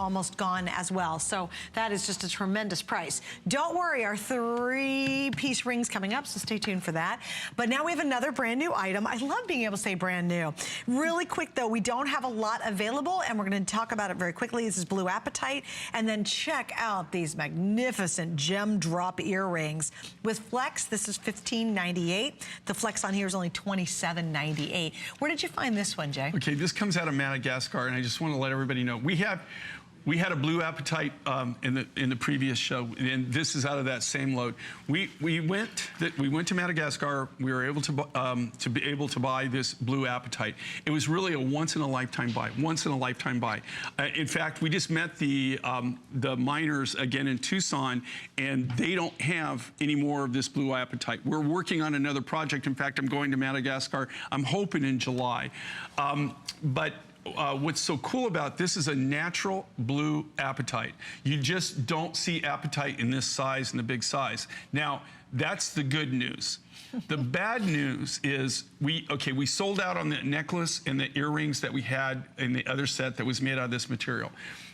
almost gone as well. So that is just a tremendous price. Don't worry, our 3-piece ring's coming up, so stay tuned for that. But now we have another brand new item. I love being able to say brand new. Really quick though, we don't have a lot available, and we're going to talk about it very quickly. This is Blue Apatite, and then check out these magnificent gem drop earrings. With Flex, this is $15.98. The Flex on here is only $27.98. Where did you find this one, Jay? Okay, this comes out of Madagascar, and I just want to let everybody know we had a Blue Apatite in the previous show, and this is out of that same load. We went to Madagascar. We were able to be able to buy this Blue Apatite. It was really a once in a lifetime buy. In fact, we just met the miners again in Tucson, and they don't have any more of this Blue Apatite. We're working on another project. In fact, I'm going to Madagascar. I'm hoping in July, what's so cool about this is a natural blue apatite. You just don't see apatite in this size and the big size. Now, that's the good news. The bad news is we sold out on the necklace and the earrings that we had in the other set that was made out of this material.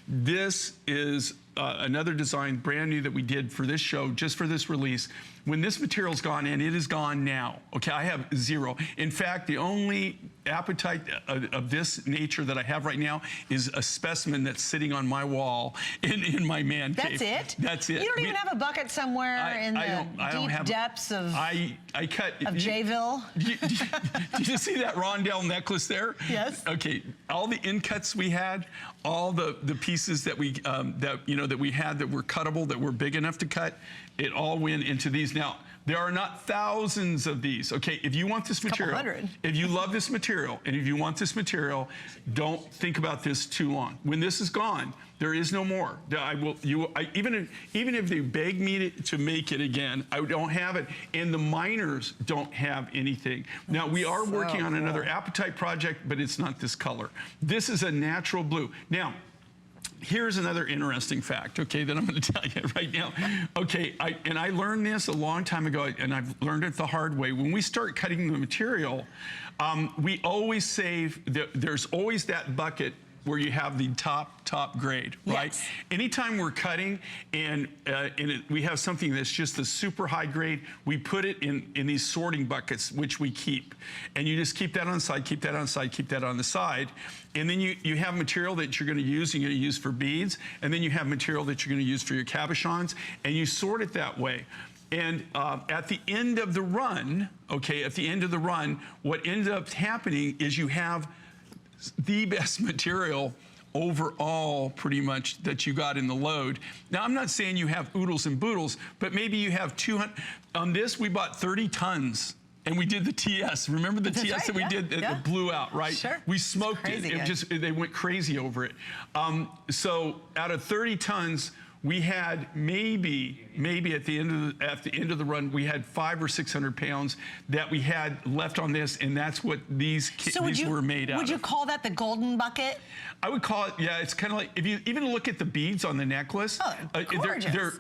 This is another design, brand new, that we did for this show, just for this release. When this material's gone, and it is gone now, okay, I have zero. In fact, the only apatite of this nature that I have right now is a specimen that's sitting on my wall in my man cave. That's it? That's it. You don't even have a bucket somewhere in the deep depths of Jayville? Did you see that rondelle necklace there? Yes. Okay, all the in cuts we had, all the pieces that we that we had that were cuttable, that were big enough to cut, it all went into these. Now, there are not thousands of these. Okay, if you want this material, if you love this material, and if you want this material, don't think about this too long. When this is gone, there is no more. Even if they beg me to make it again, I don't have it. And the miners don't have anything. Now, we are working on another Apatite project, but it's not this color. This is a natural blue. Now, here's another interesting fact, okay, that I'm going to tell you right now. Okay, I learned this a long time ago, and I've learned it the hard way. When we start cutting the material, we always save, there's always that bucket where you have the top grade, right? Yes. Anytime we're cutting and we have something that's just the super high grade, we put it in these sorting buckets, which we keep. And you just keep that on the side, keep that on the side, keep that on the side. And then you have material that you're gonna use for beads, and then you have material that you're gonna use for your cabochons, and you sort it that way. And at the end of the run, okay, what ends up happening is you have the best material overall, pretty much, that you got in the load. Now, I'm not saying you have oodles and boodles, but maybe you have 200. On this, we bought 30 tons. And we did the TS. Remember the TS that we did that blew out, right? Sure. We smoked it. They went crazy over it. So out of 30 tons, we had maybe at the end of the run, we had 500 or 600 pounds that we had left on this, and that's what these were made out of. Would you call that the golden bucket? I would call it, yeah, it's kind of like, if you even look at the beads on the necklace, gorgeous.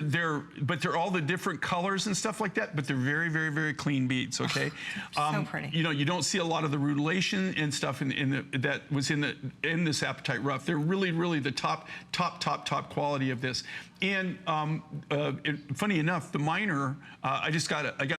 But they're all the different colors and stuff like that, but they're very, very, very clean beads, okay? So pretty. You know, you don't see a lot of the rutylation and stuff that was in this Apatite rough. They're really, really the top quality of this. And funny enough, the miner, I got